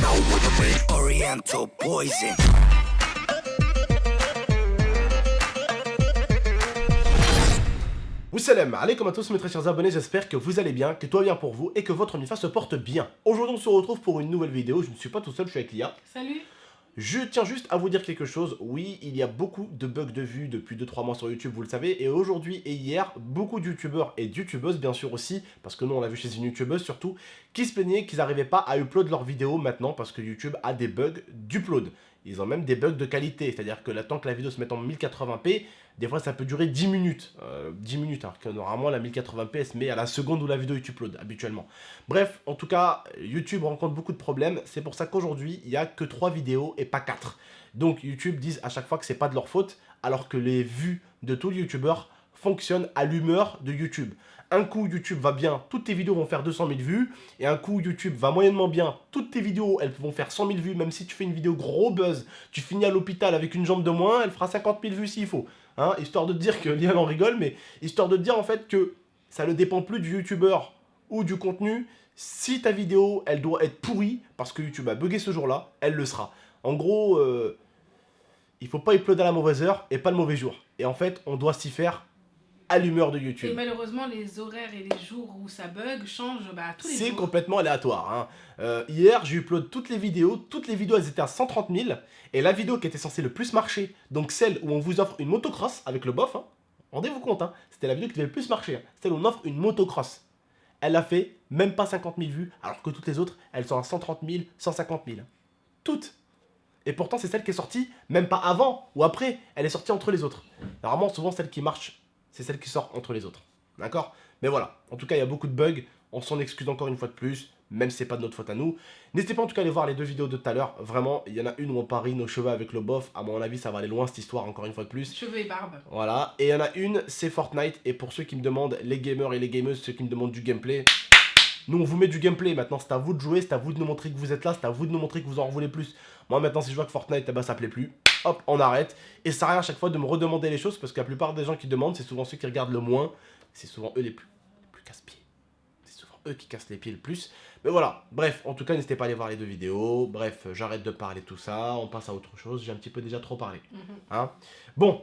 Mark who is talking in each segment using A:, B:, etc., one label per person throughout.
A: know what I mean? Oriental poison.
B: Salam alaikum à tous mes très chers abonnés, j'espère que vous allez bien, que tout va bien pour vous et que votre Nifa se porte bien. Aujourd'hui on se retrouve pour une nouvelle vidéo, je ne suis pas tout seul, je suis avec Lia.
C: Salut.
B: Je tiens juste à vous dire quelque chose, oui, il y a beaucoup de bugs de vues depuis 2-3 mois sur YouTube, vous le savez, et aujourd'hui et hier, beaucoup de youtubeurs et de youtubeuses bien sûr aussi, parce que nous on l'a vu chez une youtubeuse surtout, qui se plaignaient qu'ils n'arrivaient pas à upload leurs vidéos maintenant parce que YouTube a des bugs d'upload. Ils ont même des bugs de qualité, c'est-à-dire que le temps que la vidéo se mette en 1080p, des fois ça peut durer 10 minutes, alors que normalement la 1080p elle se met à la seconde où la vidéo est upload habituellement. Bref, en tout cas, YouTube rencontre beaucoup de problèmes, c'est pour ça qu'aujourd'hui il n'y a que 3 vidéos et pas 4. Donc YouTube disent à chaque fois que c'est pas de leur faute, alors que les vues de tous les youtubeurs fonctionnent à l'humeur de YouTube. Un coup YouTube va bien, toutes tes vidéos vont faire 200 000 vues, et un coup YouTube va moyennement bien, toutes tes vidéos elles vont faire 100 000 vues, même si tu fais une vidéo gros buzz, tu finis à l'hôpital avec une jambe de moins, elle fera 50 000 vues s'il faut. Hein, histoire de te dire que, Liam en rigole, mais histoire de te dire en fait que ça ne dépend plus du youtubeur ou du contenu. Si ta vidéo elle doit être pourrie, parce que YouTube a bugué ce jour-là, elle le sera. En gros, il faut pas uploader à la mauvaise heure et pas le mauvais jour. Et en fait, on doit s'y faire à l'humeur de YouTube.
C: Et malheureusement, les horaires et les jours où ça bug changent tous les jours.
B: C'est complètement aléatoire. Hein. Hier, j'ai upload toutes les vidéos elles étaient à 130 000. Et la vidéo qui était censée le plus marcher, donc celle où on vous offre une motocross avec le bof, hein, rendez-vous compte, hein, c'était la vidéo qui devait le plus marcher, hein, celle où on offre une motocross. Elle a fait même pas 50 000 vues, alors que toutes les autres, elles sont à 130 000, 150 000. Toutes. Et pourtant, c'est celle qui est sortie, même pas avant ou après, elle est sortie entre les autres. Normalement, souvent, celle qui marche, c'est celle qui sort entre les autres. D'accord? Mais voilà, en tout cas, il y a beaucoup de bugs. On s'en excuse encore une fois de plus, même si c'est pas de notre faute à nous. N'hésitez pas en tout cas à aller voir les 2 vidéos de tout à l'heure. Vraiment, il y en a une où on parie nos cheveux avec le bof. À mon avis, ça va aller loin cette histoire, encore une fois de plus.
C: Cheveux et barbe.
B: Voilà. Et il y en a une, c'est Fortnite. Et pour ceux qui me demandent, les gamers et les gameuses, ceux qui me demandent du gameplay, nous on vous met du gameplay. Maintenant, c'est à vous de jouer, c'est à vous de nous montrer que vous êtes là, c'est à vous de nous montrer que vous en voulez plus. Moi, maintenant, si je vois que Fortnite, ça plaît plus. Hop, on arrête. Et ça sert à rien à chaque fois de me redemander les choses parce que la plupart des gens qui demandent, c'est souvent ceux qui regardent le moins. C'est souvent eux les plus casse-pieds. C'est souvent eux qui cassent les pieds le plus. Mais voilà, bref, en tout cas, n'hésitez pas à aller voir les 2 vidéos. Bref, j'arrête de parler de tout ça. On passe à autre chose. J'ai un petit peu déjà trop parlé. Hein, bon,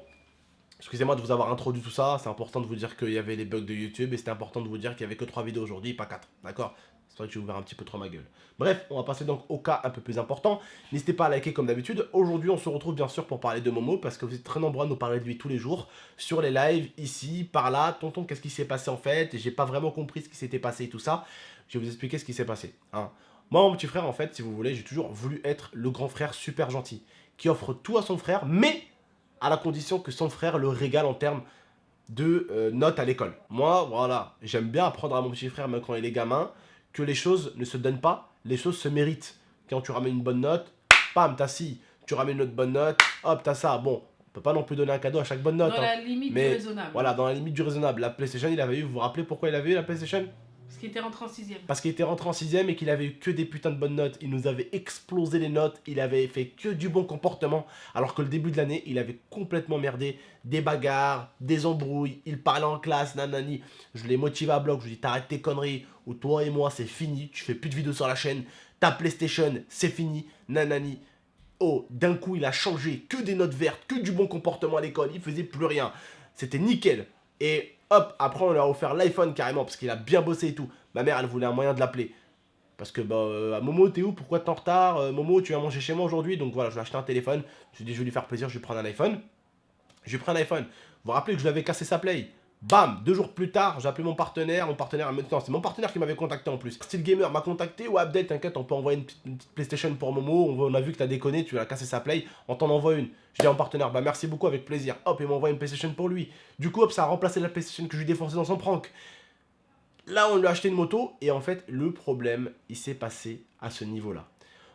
B: excusez-moi de vous avoir introduit tout ça. C'est important de vous dire qu'il y avait les bugs de YouTube et c'était important de vous dire qu'il n'y avait que 3 vidéos aujourd'hui, pas 4. D'accord? C'est vrai que j'ai ouvert un petit peu trop ma gueule. Bref, on va passer donc au cas un peu plus important. N'hésitez pas à liker comme d'habitude. Aujourd'hui, on se retrouve bien sûr pour parler de Momo parce que vous êtes très nombreux à nous parler de lui tous les jours sur les lives, ici, par là. Tonton, qu'est-ce qui s'est passé en fait? J'ai pas vraiment compris ce qui s'était passé et tout ça. Je vais vous expliquer ce qui s'est passé. Hein. Moi, mon petit frère, en fait, si vous voulez, j'ai toujours voulu être le grand frère super gentil qui offre tout à son frère, mais à la condition que son frère le régale en termes de notes à l'école. Moi, voilà, j'aime bien apprendre à mon petit frère, même quand il est gamin, que les choses ne se donnent pas, les choses se méritent. Quand tu ramènes une bonne note, bam, t'as ci. Tu ramènes une autre bonne note, hop, t'as ça. Bon, on peut pas non plus donner un cadeau à chaque bonne note.
C: Dans la limite du raisonnable.
B: Voilà, dans la limite du raisonnable. La PlayStation, il avait eu, vous vous rappelez pourquoi il avait eu la PlayStation?
C: Parce qu'il était rentré en 6ème.
B: Parce qu'il était rentré en 6ème et qu'il avait eu que des putains de bonnes notes. Il nous avait explosé les notes, il avait fait que du bon comportement. Alors que le début de l'année, il avait complètement merdé. Des bagarres, des embrouilles, il parlait en classe, nanani. Je l'ai motivé à bloc, je lui ai dit t'arrêtes tes conneries. Ou toi et moi, c'est fini, tu fais plus de vidéos sur la chaîne. Ta PlayStation, c'est fini, nanani. Oh, d'un coup, il a changé, que des notes vertes, que du bon comportement à l'école, il faisait plus rien. C'était nickel. Et hop, après on lui a offert l'iPhone carrément, parce qu'il a bien bossé et tout. Ma mère, elle voulait un moyen de l'appeler. Parce que, Momo, t'es où? Pourquoi t'es en retard? Momo, tu vas manger chez moi aujourd'hui? Donc voilà, je lui ai acheté un téléphone. Je lui ai dit, je vais lui faire plaisir, je vais prendre un iPhone. Je lui ai pris un iPhone. Vous vous rappelez que je lui avais cassé sa Play? Bam, 2 jours plus tard, j'ai appelé mon partenaire maintenant, c'est mon partenaire qui m'avait contacté en plus. Style Gamer m'a contacté, ouais Abdel, t'inquiète, on peut envoyer une petite PlayStation pour Momo, on a vu que t'as déconné, tu as cassé sa Play, on t'en envoie une. Je dis à mon partenaire, bah merci beaucoup, avec plaisir. Hop, il m'envoie une PlayStation pour lui. Du coup, hop, ça a remplacé la PlayStation que je lui défonçais dans son prank. Là, on lui a acheté une moto, et en fait, le problème, il s'est passé à ce niveau-là.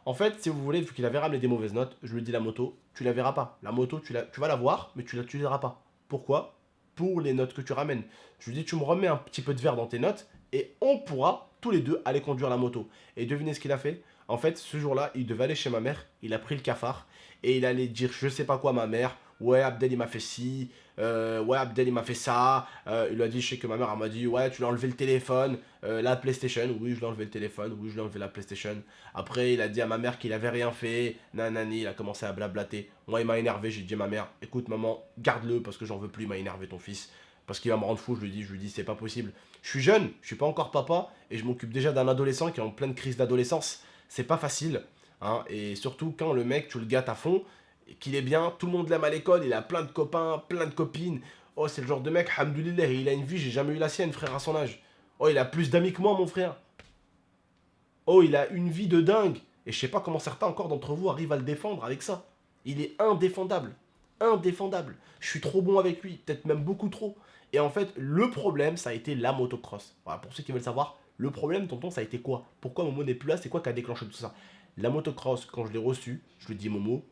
B: En fait, si vous voulez, vu qu'il avait ramené des mauvaises notes, je lui dis la moto, tu la verras pas. La moto, tu vas la voir, mais tu l'utiliseras pas. Pourquoi? Pour les notes que tu ramènes. Je lui dis, tu me remets un petit peu de verre dans tes notes et on pourra tous les deux aller conduire la moto. Et devinez ce qu'il a fait? En fait, ce jour-là, il devait aller chez ma mère, il a pris le cafard et il allait dire je sais pas quoi à ma mère. ouais, Abdel il m'a fait ci, ouais, Abdel il m'a fait ça. Il a dit, je sais que ma mère elle m'a dit, ouais, tu lui as enlevé le téléphone, la PlayStation. Oui, je lui ai enlevé le téléphone, oui, je lui ai enlevé la PlayStation. Après, il a dit à ma mère qu'il avait rien fait, nanani, il a commencé à blablater. Moi, il m'a énervé, j'ai dit à ma mère, écoute, maman, garde-le parce que j'en veux plus, il m'a énervé ton fils. Parce qu'il va me rendre fou, je lui dis, c'est pas possible. Je suis jeune, je suis pas encore papa, et je m'occupe déjà d'un adolescent qui est en pleine crise d'adolescence. C'est pas facile, hein, et surtout quand le mec, tu le gâtes à fond, et qu'il est bien, tout le monde l'aime à l'école, il a plein de copains, plein de copines. Oh, c'est le genre de mec, hamdoulillah, il a une vie, j'ai jamais eu la sienne, frère, à son âge. Oh, il a plus d'amis que moi, mon frère. Oh, il a une vie de dingue. Et je sais pas comment certains encore d'entre vous arrivent à le défendre avec ça. Il est indéfendable. Indéfendable. Je suis trop bon avec lui, peut-être même beaucoup trop. Et en fait, le problème, ça a été la motocross. Voilà, pour ceux qui veulent savoir, le problème, tonton, ça a été quoi? Pourquoi Momo n'est plus là? C'est quoi qui a déclenché tout ça? La motocross, quand je l'ai reçue, je lui dis Momo,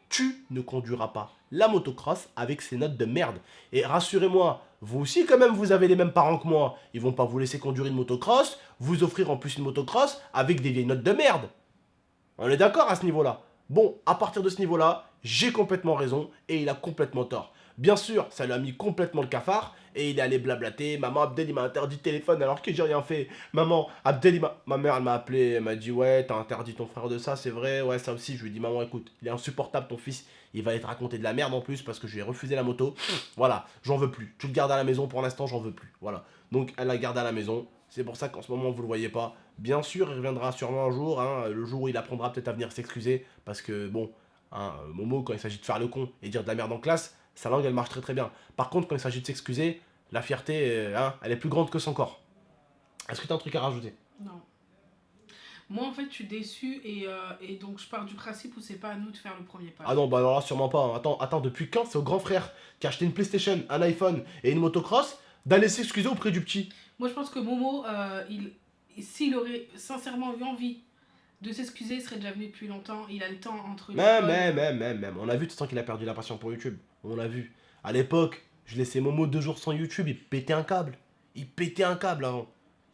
B: tu ne conduiras pas la motocross avec ces notes de merde. Et rassurez-moi, vous aussi quand même vous avez les mêmes parents que moi. Ils vont pas vous laisser conduire une motocross, vous offrir en plus une motocross avec des vieilles notes de merde. On est d'accord à ce niveau-là. Bon, à partir de ce niveau-là, j'ai complètement raison et il a complètement tort. Bien sûr, ça lui a mis complètement le cafard et il est allé blablater. Maman, Abdel, il m'a interdit le téléphone alors que j'ai rien fait. Maman, Abdel, ma mère, elle m'a appelé, elle m'a dit, ouais, t'as interdit ton frère de ça, c'est vrai, ouais, ça aussi. Je lui ai dit, maman, écoute, il est insupportable ton fils, il va être raconté de la merde en plus parce que je lui ai refusé la moto. Voilà, j'en veux plus. Tu le gardes à la maison pour l'instant, j'en veux plus. Voilà. Donc, elle l'a gardé à la maison. C'est pour ça qu'en ce moment, vous le voyez pas. Bien sûr, il reviendra sûrement un jour, hein, le jour où il apprendra peut-être à venir s'excuser. Parce que, bon, hein, Momo, quand il s'agit de faire le con et dire de la merde en classe, sa langue, elle marche très très bien. Par contre, quand il s'agit de s'excuser, la fierté, hein, elle est plus grande que son corps. Est-ce que tu as un truc à rajouter?
C: Non. Moi, en fait, je suis déçue et donc je pars du principe où c'est pas à nous de faire le premier pas.
B: Ah non, bah alors là, sûrement pas. Hein. Attends, depuis quand c'est au grand frère qui a acheté une PlayStation, un iPhone et une motocross d'aller s'excuser auprès du petit?
C: Moi, je pense que Momo, s'il aurait sincèrement eu envie de s'excuser, il serait déjà venu depuis longtemps. Il a le temps entre
B: Même. On a vu tout le temps qu'il a perdu la passion pour YouTube. On l'a vu. À l'époque, je laissais Momo 2 jours sans YouTube, il pétait un câble. Il pétait un câble avant.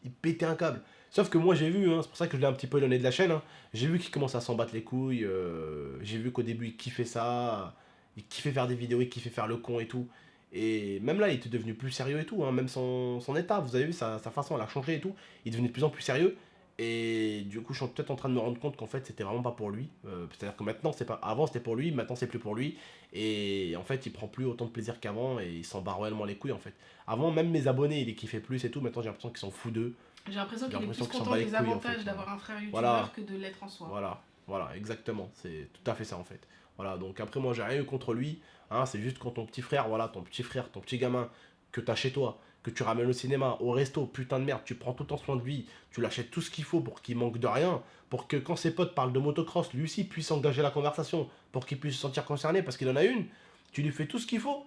B: Il pétait un câble. Sauf que moi j'ai vu, hein, c'est pour ça que je l'ai un petit peu éloigné de la chaîne. Hein. J'ai vu qu'il commence à s'en battre les couilles. J'ai vu qu'au début il kiffait ça. Il kiffait faire des vidéos, il kiffait faire le con et tout. Et même là, il était devenu plus sérieux et tout. Hein, même son état, vous avez vu, sa façon, elle a changé et tout. Il est devenu de plus en plus sérieux. Et du coup, je suis peut-être en train de me rendre compte qu'en fait, c'était vraiment pas pour lui. C'est-à-dire que maintenant, c'est pas. Avant, c'était pour lui, maintenant, c'est plus pour lui. Et en fait, il prend plus autant de plaisir qu'avant et il s'en bat réellement les couilles en fait. Avant, même mes abonnés, il les kiffait plus et tout. Maintenant, j'ai l'impression qu'ils s'en foutent d'eux.
C: J'ai l'impression qu'il est plus
B: qu'ils s'en
C: content
B: bat les
C: des
B: couilles, en
C: avantages
B: fait.
C: d'avoir un frère youtubeur
B: Voilà.
C: que de l'être en soi.
B: Voilà, exactement. C'est tout à fait ça en fait. Voilà, donc après, moi, j'ai rien eu contre lui. Hein, c'est juste quand ton petit frère, voilà, ton petit gamin que t'as chez toi, que tu ramènes au cinéma, au resto, putain de merde, tu prends tout le temps soin de lui, tu l'achètes tout ce qu'il faut pour qu'il manque de rien, pour que quand ses potes parlent de motocross, lui aussi puisse engager la conversation, pour qu'il puisse se sentir concerné parce qu'il en a une, tu lui fais tout ce qu'il faut,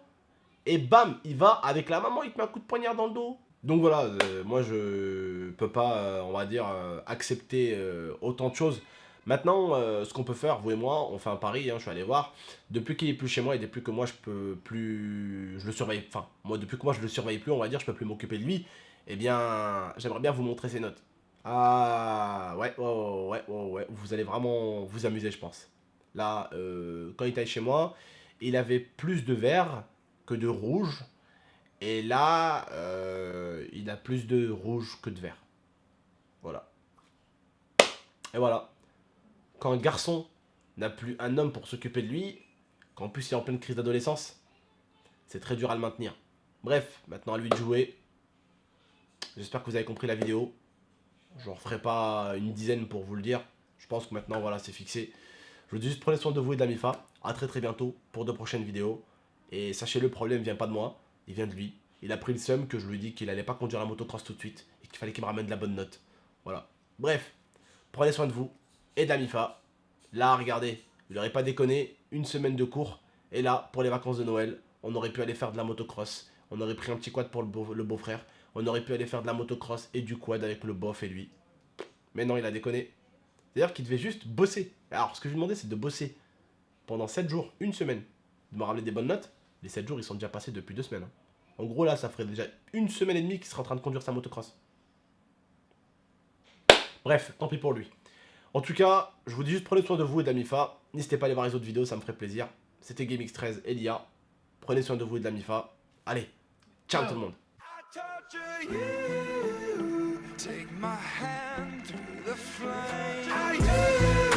B: et bam, il va avec la maman, il te met un coup de poignard dans le dos. Donc voilà, moi je peux pas, on va dire, accepter autant de choses. Maintenant, ce qu'on peut faire, vous et moi, on fait un pari, hein, je suis allé voir. Depuis qu'il est plus chez moi et depuis que moi je peux plus, je le surveille, enfin, moi depuis que moi je le surveille plus, on va dire, je peux plus m'occuper de lui. Eh bien, j'aimerais bien vous montrer ses notes. Ah, ouais, vous allez vraiment vous amuser, je pense. Là, quand il était chez moi, il avait plus de vert que de rouge. Et là, il a plus de rouge que de vert. Voilà. Et voilà. Quand un garçon n'a plus un homme pour s'occuper de lui, qu'en plus il est en pleine crise d'adolescence, c'est très dur à le maintenir. Bref, maintenant à lui de jouer. J'espère que vous avez compris la vidéo. Je ne referai pas une dizaine pour vous le dire. Je pense que maintenant, voilà, c'est fixé. Je vous dis juste prenez soin de vous et de la MIFA. A très très bientôt pour de prochaines vidéos. Et sachez, le problème vient pas de moi, il vient de lui. Il a pris le seum que je lui ai dit qu'il allait pas conduire la motocross tout de suite et qu'il fallait qu'il me ramène de la bonne note. Voilà. Bref, prenez soin de vous et de la MIFA. Là, regardez, il n'aurait pas déconné, une semaine de cours. Et là, pour les vacances de Noël, on aurait pu aller faire de la motocross. On aurait pris un petit quad pour le beau-frère. On aurait pu aller faire de la motocross et du quad avec le bof et lui. Mais non, il a déconné. C'est-à-dire qu'il devait juste bosser. Alors, ce que je lui demandais, c'est de bosser pendant 7 jours, une semaine, de me ramener des bonnes notes. Les 7 jours, ils sont déjà passés depuis 2 semaines. Hein. En gros, là, ça ferait déjà une semaine et demie qu'il serait en train de conduire sa motocross. Bref, tant pis pour lui. En tout cas, je vous dis juste prenez soin de vous et de la MIFA. N'hésitez pas à aller voir les autres vidéos, ça me ferait plaisir. C'était GameX13 et l'IA. Prenez soin de vous et de la MIFA. Allez, ciao tout le monde.
A: I torture you. Take my hand through the flame. I do.